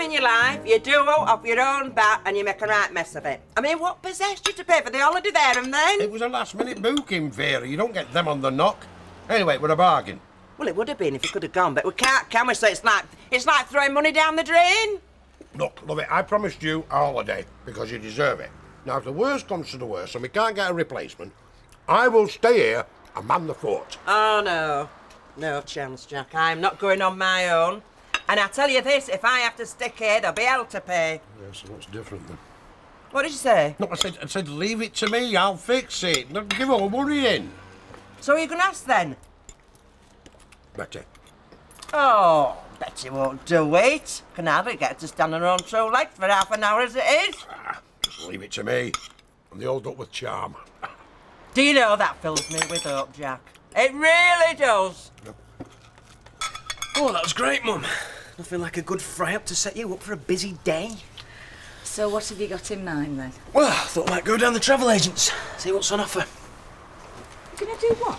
in your life, you do it off your own bat and you make a right mess of it. I mean, what possessed you to pay for the holiday there and then? It was a last-minute booking, Vera. You don't get them on the knock. Anyway, it was a bargain. Well, it would have been if you could have gone, but we can't, can we? So it's like throwing money down the drain. Look, love it, I promised you a holiday because you deserve it. Now, if the worst comes to the worst and we can't get a replacement, I will stay here and man the fort. Oh, no. No chance, Jack. I'm not going on my own. And I tell you this, if I have to stick here, there'll be hell to pay. Yeah, so what's different then? What did you say? No, I said leave it to me, I'll fix it. Don't give all worrying. So are you going to ask then? Betty. Oh, Betty won't do it. Can hardly get her to stand on her own two legs for half an hour as it is. Just leave it to me. And the old duck with charm. Do you know that fills me with hope, Jack? It really does. Oh, that was great, Mum. Nothing like a good fry-up to set you up for a busy day. So what have you got in mind, then? Well, I thought I might go down the travel agents, see what's on offer. You're going to do what?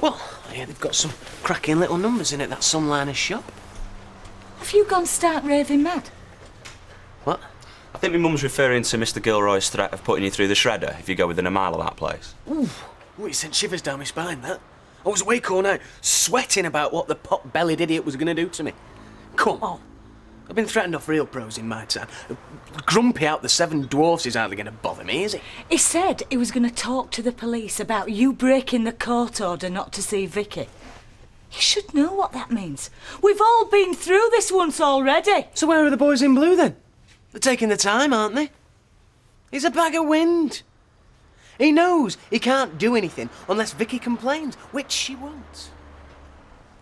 Well, yeah, they've got some cracking little numbers in at that Sunliner shop. Have you gone stark raving mad? What? I think my mum's referring to Mr. Gilroy's threat of putting you through the shredder if you go within a mile of that place. Ooh, it sent shivers down my spine, that. I was awake all night, sweating about what the pot-bellied idiot was going to do to me. Come on. I've been threatened off real pros in my time. Grumpy out the Seven Dwarfs is hardly going to bother me, is he? He said he was going to talk to the police about you breaking the court order not to see Vicky. You should know what that means. We've all been through this once already. So where are the boys in blue, then? They're taking the time, aren't they? He's a bag of wind. He knows he can't do anything unless Vicky complains, which she won't.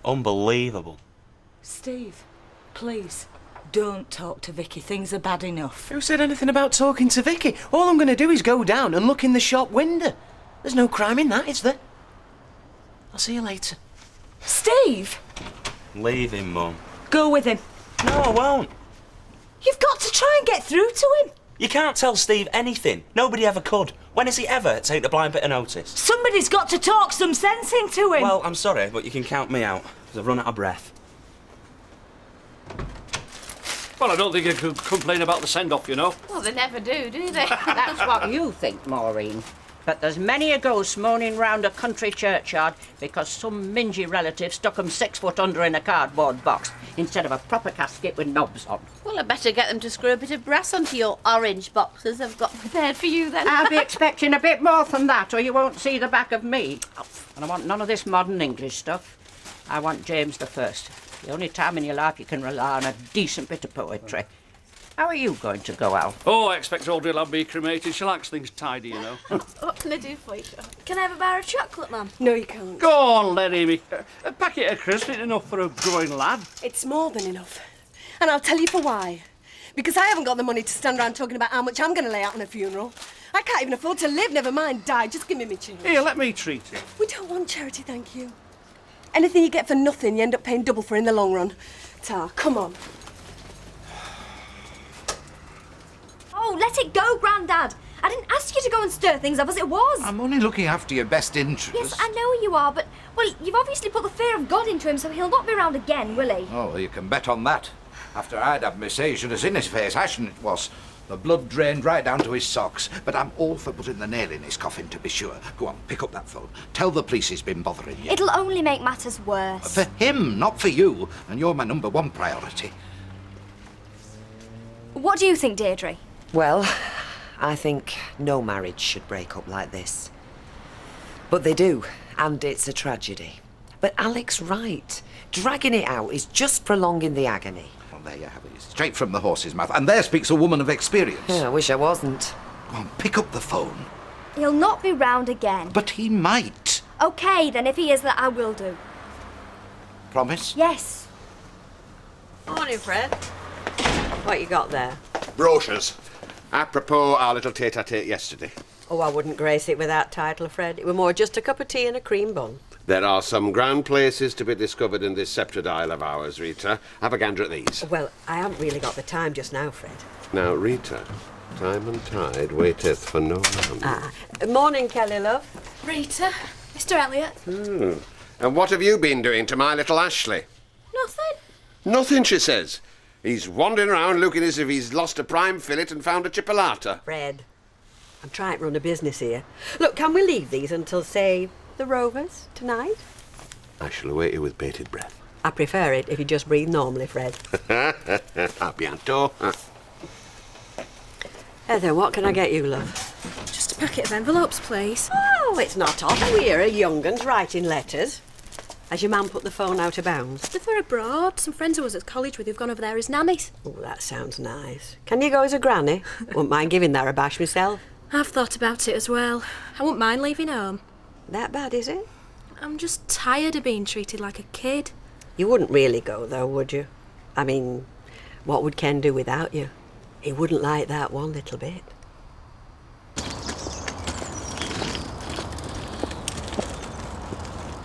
Unbelievable. Steve, please, don't talk to Vicky. Things are bad enough. Who said anything about talking to Vicky? All I'm going to do is go down and look in the shop window. There's no crime in that, is there? I'll see you later. Steve! Leave him, Mum. Go with him. No, I won't. You've got to try and get through to him. You can't tell Steve anything. Nobody ever could. When has he ever taken the blind bit of notice? Somebody's got to talk some sense into him. Well, I'm sorry, but you can count me out, because I've run out of breath. Well, I don't think I could complain about the send-off, you know. Well, they never do they? That's what you think, Maureen. But there's many a ghost moaning round a country churchyard because some mingy relative stuck 'em 6 foot under in a cardboard box instead of a proper casket with knobs on. Well, I'd better get them to screw a bit of brass onto your orange boxes I've got prepared for you then. I'll be expecting a bit more than that or you won't see the back of me. And I want none of this modern English stuff. I want James the First. The only time in your life you can rely on a decent bit of poetry. How are you going to go out? Oh, I expect Audrey will be cremated. She likes things tidy, you know. What can I do for you? Can I have a bar of chocolate, Mum? No, you can't. Go on, then, Amy. A packet of crisps isn't enough for a growing lad. It's more than enough. And I'll tell you for why. Because I haven't got the money to stand around talking about how much I'm going to lay out on a funeral. I can't even afford to live, never mind die. Just give me my change. Here, let me treat you. We don't want charity, thank you. Anything you get for nothing, you end up paying double for in the long run. Tar, come on. Oh, let it go, Grandad. I didn't ask you to go and stir things up as it was. I'm only looking after your best interests. Yes, I know you are, but, well, you've obviously put the fear of God into him, so he'll not be around again, will he? Oh, you can bet on that. After I'd had my say, you should have seen his face. Ashen it was. The blood drained right down to his socks. But I'm all for putting the nail in his coffin, to be sure. Go on, pick up that phone. Tell the police he's been bothering you. It'll only make matters worse. For him, not for you. And you're my #1 priority. What do you think, Deirdre? Well, I think no marriage should break up like this. But they do, and it's a tragedy. But Alec's right. Dragging it out is just prolonging the agony. Well, there you have it. Straight from the horse's mouth. And there speaks a woman of experience. Yeah, I wish I wasn't. Go on, pick up the phone. He'll not be round again. But he might. OK, then, if he is, that I will do. Promise? Yes. Morning, Fred. What you got there? Brochures. Apropos our little tete-a-tete yesterday. Oh, I wouldn't grace it with that title, Fred. It were more just a cup of tea and a cream bun. There are some grand places to be discovered in this sceptred isle of ours, Rita. Have a gander at these. Well, I haven't really got the time just now, Fred. Now, Rita, time and tide waiteth for no man. Morning, Kelly, love. Rita, Mr. Elliot. And what have you been doing to my little Ashley? Nothing. Nothing, she says. He's wandering around looking as if he's lost a prime fillet and found a chipolata. Fred, I'm trying to run a business here. Look, can we leave these until, say, the Rovers tonight? I shall await you with bated breath. I prefer it if you just breathe normally, Fred. A bientôt. Heather, what can I get you, love? Just a packet of envelopes, please. Oh, it's not often we hear a young uns writing letters. Has your man put the phone out of bounds? They're abroad. Some friends who was at college with who've gone over there as nannies. Oh, that sounds nice. Can you go as a granny? Wouldn't mind giving that a bash myself. I've thought about it as well. I wouldn't mind leaving home. That bad, is it? I'm just tired of being treated like a kid. You wouldn't really go, though, would you? I mean, what would Ken do without you? He wouldn't like that one little bit.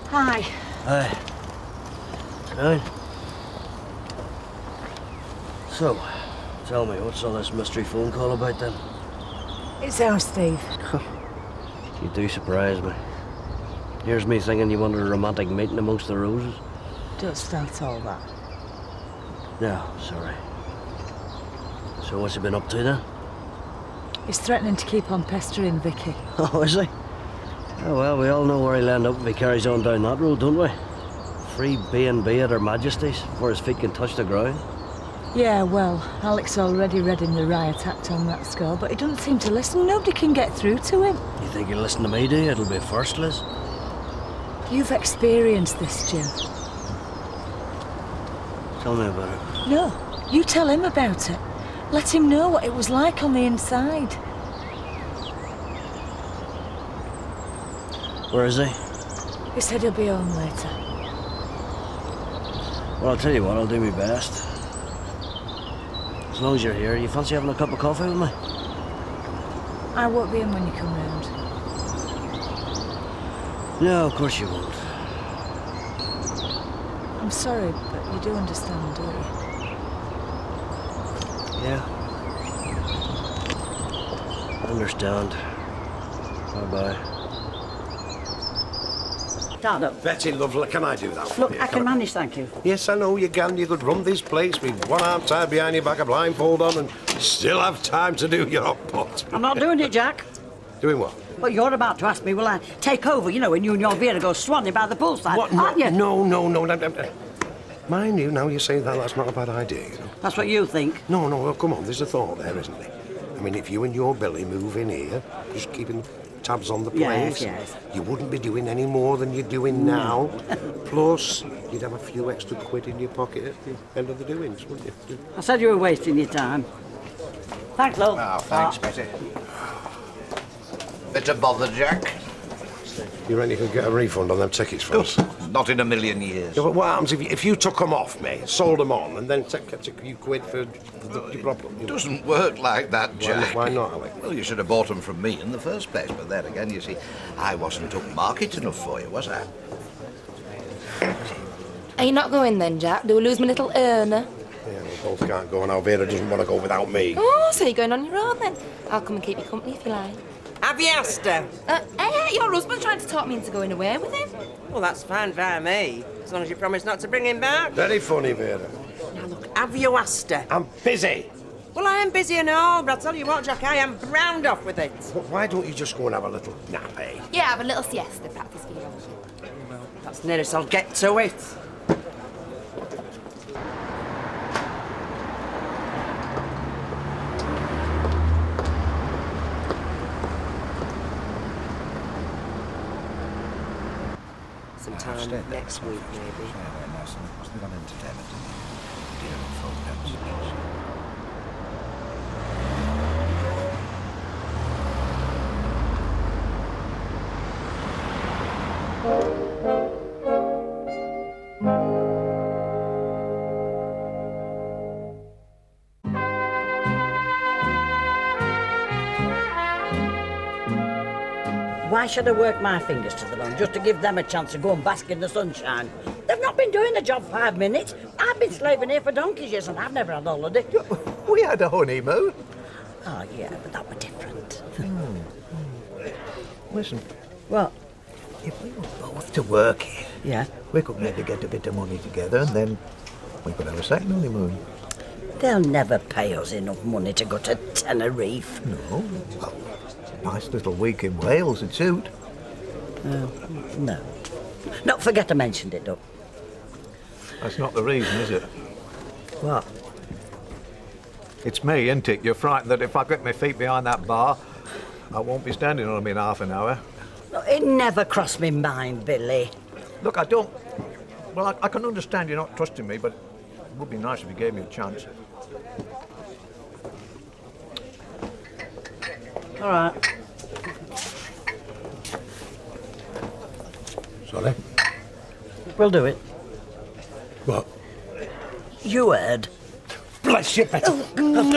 Hi. Hi. Right. So, tell me, what's all this mystery phone call about then? It's our Steve. You do surprise me. Here's me thinking you wanted a romantic meeting amongst the roses. Don't start all that. No, sorry. So what's he been up to then? He's threatening to keep on pestering Vicky. Oh, is he? Oh, well, we all know where he'll end up if he carries on down that road, don't we? Free B&B at Her Majesty's before his feet can touch the ground. Yeah, well, Alex already read him the riot act on that score, but he doesn't seem to listen. Nobody can get through to him. You think he'll listen to me, do you? It'll be first, Liz. You've experienced this, Jim. Tell me about it. No, you tell him about it. Let him know what it was like on the inside. Where is he? He said he'll be home later. Well, I'll tell you what, I'll do my best. As long as you're here, you fancy having a cup of coffee with me? I won't be in when you come round. No, of course you won't. I'm sorry, but you do understand, don't you? Yeah. I understand. Bye-bye. Dad, Betty, lovely, can I do that for look, you? I can manage, thank you. Yes, I know you can. You could run this place with one arm tied behind your back, a blindfold on, and still have time to do your hot pot. I'm not doing it, Jack. Doing what? Well, you're about to ask me, will I take over, you know, when you and your Vera go swanning by the poolside, What? aren't you? No. Mind you, now you say that, that's not a bad idea, you know. That's what you think? No, well, come on, there's a thought there, isn't there? I mean, if you and your Billy move in here, just keeping tabs on the place, Yes. you wouldn't be doing any more than you're doing now. Plus, you'd have a few extra quid in your pocket at the end of the doings, wouldn't you? I said you were wasting your time. Thanks, love. Oh, thanks, Betty. Bit of bother, Jack. You reckon you could get a refund on them tickets for us? Not in a million years. Yeah, but what happens if you took them off, mate, sold them on, and then kept a few quid for the problem? It doesn't work like that, Jack. Why not, Alec? Well, you should have bought them from me in the first place, but then again, you see, I wasn't upmarket enough for you, was I? Are you not going then, Jack? Do we lose my little earner? Yeah, we both can't go, and Alvera doesn't want to go without me. Oh, so you're going on your own then? I'll come and keep you company if you like. Have you asked her? Your husband's trying to talk me into going away with him. Well, that's fine by me, as long as you promise not to bring him back. Very funny, Vera. Now, look, have you asked her? I'm busy. Well, I am busy and all, but I'll tell you what, Jack, I am round off with it. But why don't you just go and have a little nap, eh? Yeah, have a little siesta practice for you. Well, that's the nearest I'll get to it. Sometime next week, maybe. Why should I work my fingers to the bone just to give them a chance to go and bask in the sunshine? They've not been doing the job 5 minutes. I've been slaving here for donkey's years and I've never had a holiday. We had a honeymoon. Oh, yeah, but that were different. Listen, What? if we were both to work here, Yeah. we could maybe get a bit of money together and then we could have a second honeymoon. They'll never pay us enough money to go to Tenerife. No. Well, nice little week in Wales would suit. No. Not forget I mentioned it, Doc. That's not the reason, is it? What? It's me, isn't it? You're frightened that if I get my feet behind that bar, I won't be standing on them in half an hour. It never crossed my mind, Billy. Look, I don't... Well, I can understand you're not trusting me, but it would be nice if you gave me a chance. All right. Sorry? We'll do it. What? You heard. Bless you, Betty.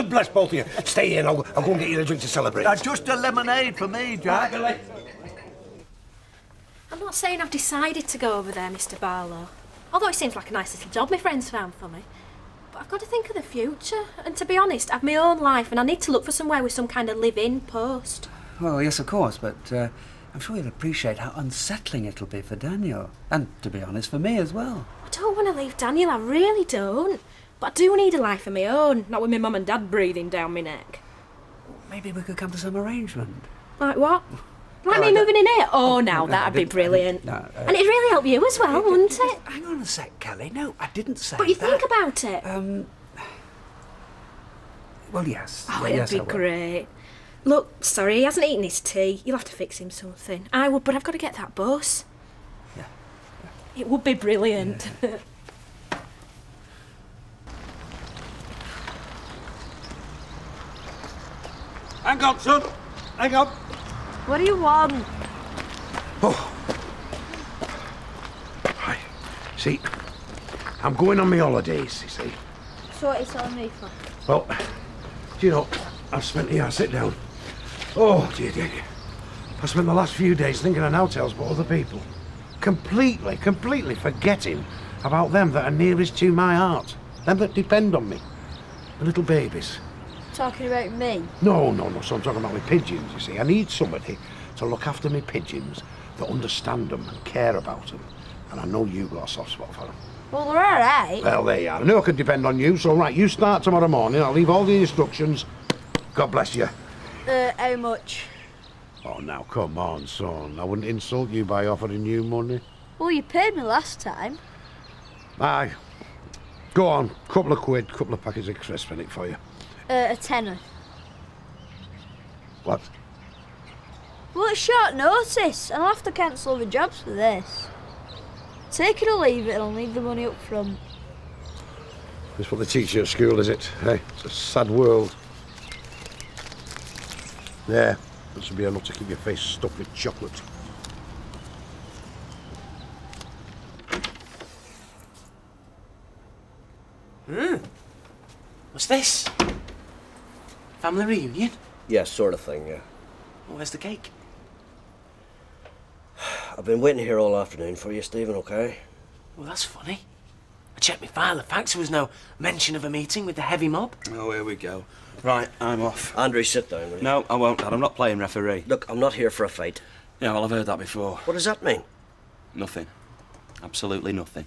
Bless both of you. Stay here and I'll go and get you a drink to celebrate. Just a lemonade for me, Jack. I'm not saying I've decided to go over there, Mr. Barlow. Although it seems like a nice little job my friends found for me. But I've got to think of the future. And to be honest, I've my own life and I need to look for somewhere with some kind of live-in post. Well, yes, of course, but I'm sure you'll appreciate how unsettling it'll be for Daniel. And, to be honest, for me as well. I don't want to leave Daniel, I really don't. But I do need a life of my own, not with my mum and dad breathing down my neck. Maybe we could come to some arrangement. Like what? Like me moving in here? Oh, now that'd be brilliant. And it'd really help you as well, wouldn't it? Hang on a sec, Kelly. No, I didn't say But you that. think about it. Well, yes. Oh, yes, I it'd be will. great. Look, sorry, he hasn't eaten his tea. You'll have to fix him something. I would, but I've got to get that bus. Yeah. It would be brilliant. Yeah. Hang on, son. Hang on. What do you want? Oh. Right. See, I'm going on my holidays, you see. So what are you telling me for? Well, do you know, I've spent here, sit down. Oh, dear. I spent the last few days thinking of hotels about other people. Completely forgetting about them that are nearest to my heart. Them that depend on me. The little babies. Talking about me? No, so I'm talking about my pigeons, you see. I need somebody to look after my pigeons that understand them and care about them. And I know you've got a soft spot for them. Well, they're all right. Well, there you are. I knew I could depend on you, so right, you start tomorrow morning. I'll leave all the instructions. God bless you. How much? Oh, now, come on, son. I wouldn't insult you by offering you money. Well, you paid me last time. Aye. Go on. Couple of quid, couple of packets of crisps in it for you. A tenner. What? Well, it's short notice, and I'll have to cancel the jobs for this. Take it or leave it, and I'll need the money up front. That's what they teach you at school, is it? Hey, it's a sad world. There. That should be enough to keep your face stuffed with chocolate. What's this? Family reunion? Yeah, sort of thing, yeah. Oh, where's the cake? I've been waiting here all afternoon for you, Stephen, okay? Well, that's funny. I checked my file of facts. There was no mention of a meeting with the heavy mob. Oh, here we go. Right, I'm off. Andrew, sit down, will you? No, I won't, Dad. I'm not playing referee. Look, I'm not here for a fight. Yeah, well, I've heard that before. What does that mean? Nothing. Absolutely nothing.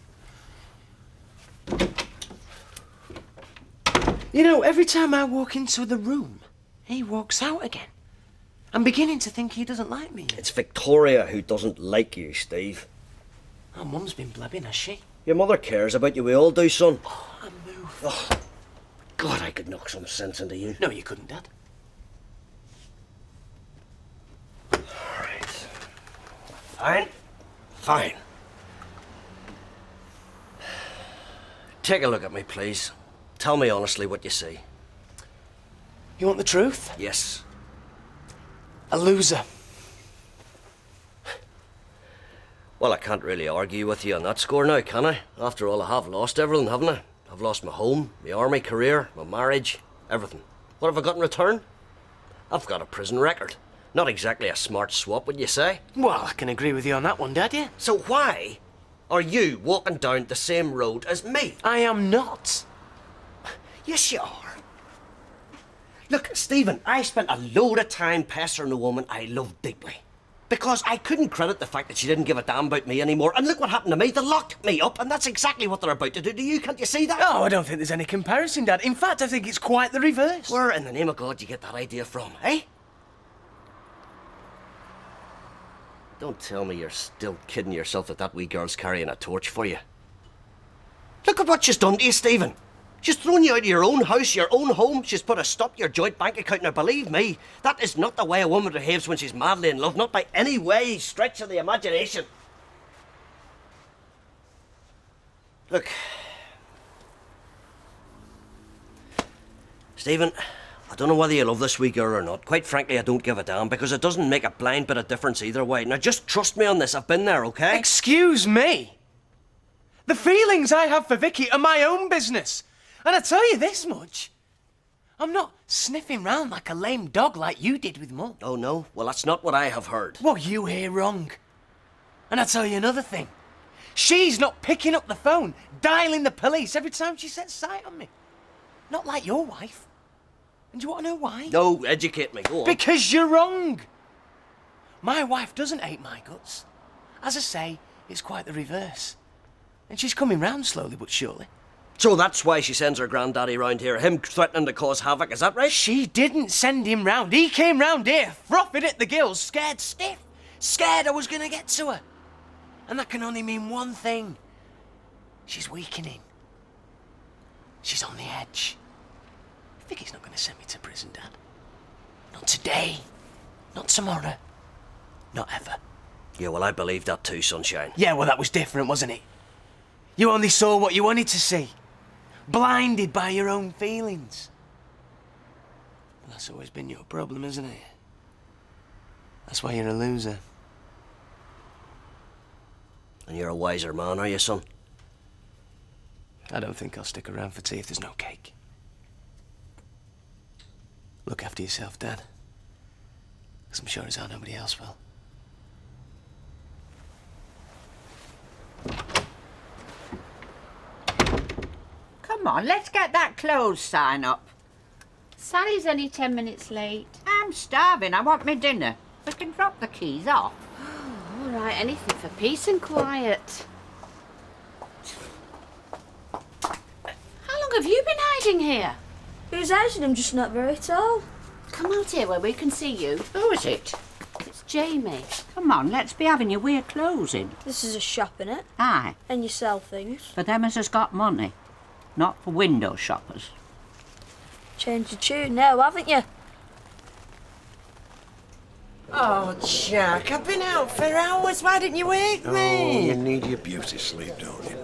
You know, every time I walk into the room, he walks out again. I'm beginning to think he doesn't like me. It's Victoria who doesn't like you, Steve. Oh, Mum's been blabbing, has she? Your mother cares about you, we all do, son. Oh, I'm moved. Oh, God, I could knock some sense into you. No, you couldn't, Dad. Fine. Take a look at me, please. Tell me honestly what you see. You want the truth? Yes. A loser. Well, I can't really argue with you on that score now, can I? After all, I have lost everything, haven't I? I've lost my home, my army career, my marriage, everything. What have I got in return? I've got a prison record. Not exactly a smart swap, would you say? Well, I can agree with you on that one, Dad, yeah. So why are you walking down the same road as me? I am not. Yes, you are. Look, Stephen, I spent a load of time pestering a woman I love deeply. Because I couldn't credit the fact that she didn't give a damn about me anymore. And look what happened to me. They locked me up, and that's exactly what they're about to do to you. Can't you see that? Oh, I don't think there's any comparison, Dad. In fact, I think it's quite the reverse. Where in the name of God you get that idea from, eh? Don't tell me you're still kidding yourself that wee girl's carrying a torch for you. Look at what she's done to you, Stephen. She's thrown you out of your own house, your own home. She's put a stop to your joint bank account. Now, believe me, that is not the way a woman behaves when she's madly in love. Not by any way, stretch of the imagination. Look. Stephen, I don't know whether you love this wee girl or not. Quite frankly, I don't give a damn, because it doesn't make a blind bit of difference either way. Now, just trust me on this. I've been there, okay? Excuse me? The feelings I have for Vicky are my own business. And I tell you this much. I'm not sniffing round like a lame dog like you did with Mum. Oh, no? Well, that's not what I have heard. Well, you hear wrong. And I tell you another thing. She's not picking up the phone, dialing the police every time she sets sight on me. Not like your wife. And do you want to know why? No, educate me. Go on. Because you're wrong. My wife doesn't hate my guts. As I say, it's quite the reverse. And she's coming round slowly but surely. So that's why she sends her granddaddy round here, him threatening to cause havoc, is that right? She didn't send him round. He came round here, frothing at the gills, scared stiff. Scared I was going to get to her. And that can only mean one thing. She's weakening. She's on the edge. Vicky's not going to send me to prison, Dad. Not today. Not tomorrow. Not ever. Yeah, well, I believe that too, Sunshine. Yeah, well, that was different, wasn't it? You only saw what you wanted to see. Blinded by your own feelings. Well, that's always been your problem, isn't it? That's why you're a loser. And you're a wiser man, are you, son? I don't think I'll stick around for tea if there's no cake. Look after yourself, Dad. Because I'm sure as how nobody else will. Come on, let's get that close sign up. Sally's only 10 minutes late. I'm starving. I want my dinner. We can drop the keys off. All right, anything for peace and quiet. How long have you been hiding here? Who's hiding? I'm just not very tall. Come out here where we can see you. Who is it? It's Jamie. Come on, let's be having your weird clothes in. This is a shop, innit? Aye. And you sell things. For them as has got money. Not for window shoppers. Changed your tune now, haven't you? Oh, Jack, I've been out for hours. Why didn't you wake Oh, me? you need your beauty sleep, don't you?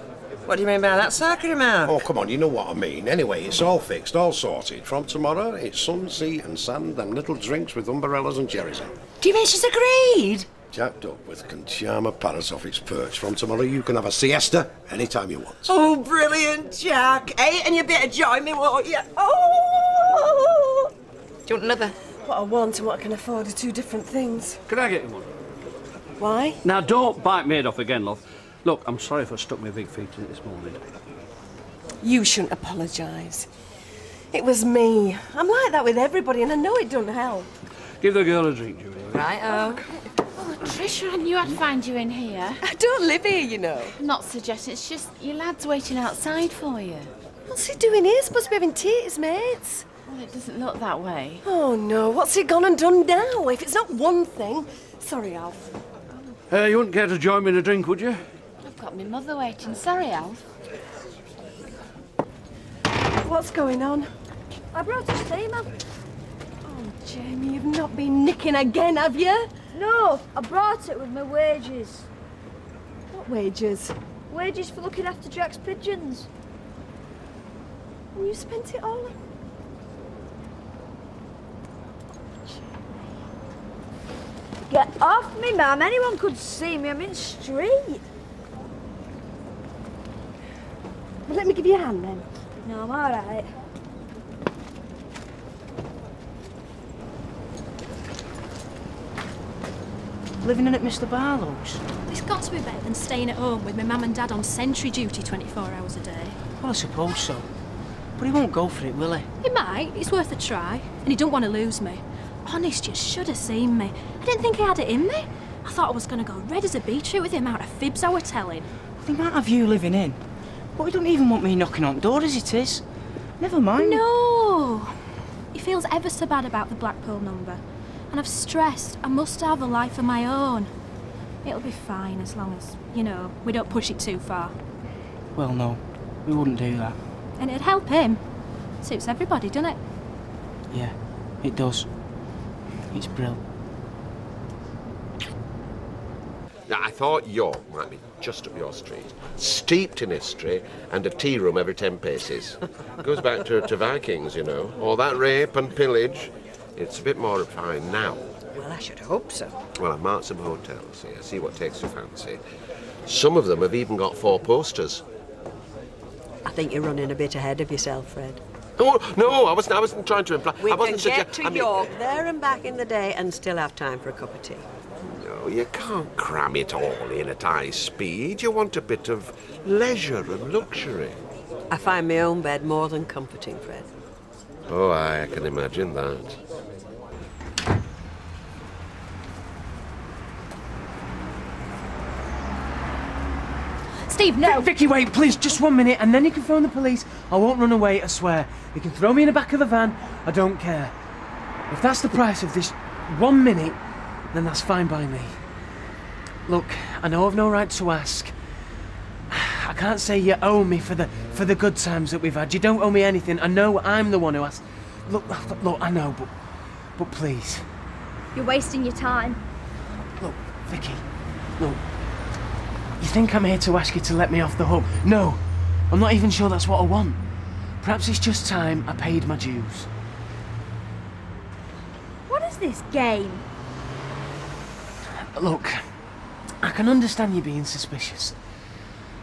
What do you mean by that, Sarkery Mark? Oh, come on, you know what I mean. Anyway, it's all fixed, all sorted. From tomorrow, it's sun, sea and sand, them little drinks with umbrellas and cherries in. Do you mean she's agreed? Jack Duckworth can charm a parrot off its perch. From tomorrow, you can have a siesta anytime you want. Oh, brilliant, Jack. Hey, and you better join me, won't you? Oh! Do you want another? What I want and what I can afford are two different things. Can I get you one? Why? Now, don't bite me head off again, love. Look, I'm sorry if I stuck my big feet in it this morning. You shouldn't apologise. It was me. I'm like that with everybody, and I know it don't help. Give the girl a drink, Julie. Right-o. Oh, Tricia, I knew I'd find you in here. I don't live here, you know. I'm not suggesting, it's just your lad's waiting outside for you. What's he doing here? He's supposed to be having tea at his mates. Well, it doesn't look that way. Oh, no. What's he gone and done now? If it's not one thing... Sorry, Alf. You wouldn't care to join me in a drink, would you? I've got my mother waiting. Sorry, Alf. What's going on? I brought us tea, Mum. Oh, Jamie, you've not been nicking again, have you? No, I brought it with my wages. What wages? Wages for looking after Jack's pigeons. And you spent it all on... Get off me, Mum. Anyone could see me. I'm in the street. Well, let me give you a hand, then. No, I'm all right. Living in at Mr. Barlow's? It's got to be better than staying at home with my mum and dad on sentry duty 24 hours a day. Well, I suppose so. But he won't go for it, will he? He might. It's worth a try. And he don't want to lose me. Honest, you should have seen me. I didn't think he had it in me. I thought I was going to go red as a beetroot with the amount of fibs I were telling. They might have you living in, but he don't even want me knocking on the door as it is. Never mind. No! He feels ever so bad about the Blackpool number. And I've stressed I must have a life of my own. It'll be fine as long as, you know, we don't push it too far. Well, no, we wouldn't do that. And it'd help him. Suits everybody, doesn't it? Yeah, it does. It's brilliant. Now, I thought York might be just up your street, steeped in history and a tea room every 10 paces. Goes back to Vikings, you know. All that rape and pillage. It's a bit more refined now. Well, I should hope so. Well, I've marked some hotels here, see what takes your fancy. Some of them have even got 4 posters. I think you're running a bit ahead of yourself, Fred. Oh, no, I wasn't trying to imply... We I wasn't can get to York there and back in the day and still have time for a cup of tea. No, you can't cram it all in at high speed. You want a bit of leisure and luxury. I find my own bed more than comforting, Fred. Oh, I can imagine that. Steve, no! Vicky, wait, please, just 1 minute, and then you can phone the police. I won't run away, I swear. You can throw me in the back of the van, I don't care. If that's the price of this 1 minute, then that's fine by me. Look, I know I've no right to ask. I can't say you owe me for the good times that we've had. You don't owe me anything. I know I'm the one who asked. Look, I know, but please. You're wasting your time. Look, Vicky, look. You think I'm here to ask you to let me off the hook? No, I'm not even sure that's what I want. Perhaps it's just time I paid my dues. What is this game? Look, I can understand you being suspicious.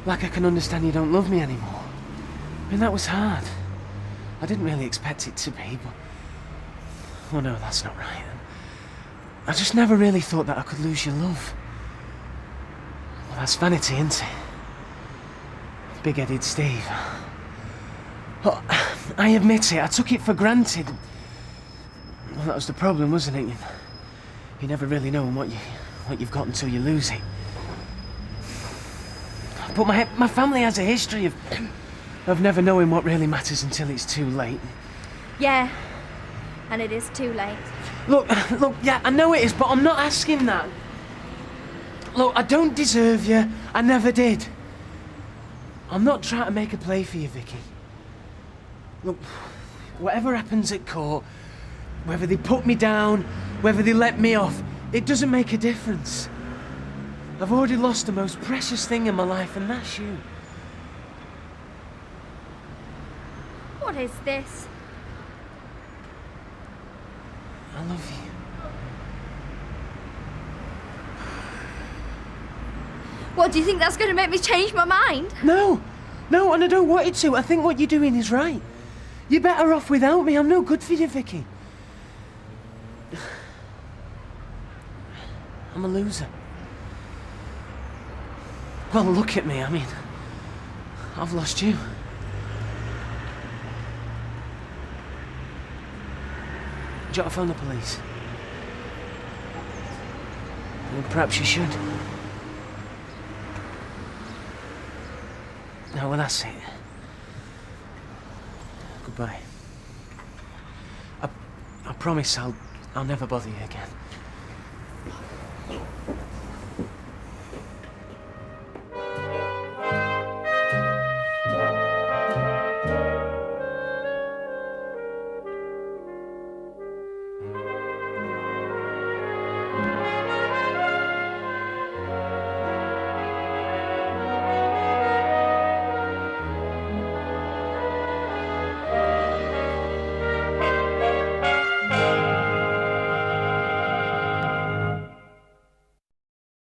Like I can understand you don't love me anymore. I mean, that was hard. I didn't really expect it to be, but... Oh no, that's not right. I just never really thought that I could lose your love. Well, that's vanity, isn't it? Big-headed Steve. Oh, I admit it, I took it for granted. Well, that was the problem, wasn't it? You never really know what you've got until you lose it. But my family has a history of never knowing what really matters until it's too late. Yeah, and it is too late. Look, yeah, I know it is, but I'm not asking that. Look, I don't deserve you. I never did. I'm not trying to make a play for you, Vicky. Look, whatever happens at court, whether they put me down, whether they let me off, it doesn't make a difference. I've already lost the most precious thing in my life, and that's you. What is this? I love you. What, do you think that's going to make me change my mind? No, and I don't want it to. I think what you're doing is right. You're better off without me. I'm no good for you, Vicky. I'm a loser. Well, look at me, I mean, I've lost you. Do you want to phone the police? Well, perhaps you should. No, well, that's it. Goodbye. I promise I'll never bother you again.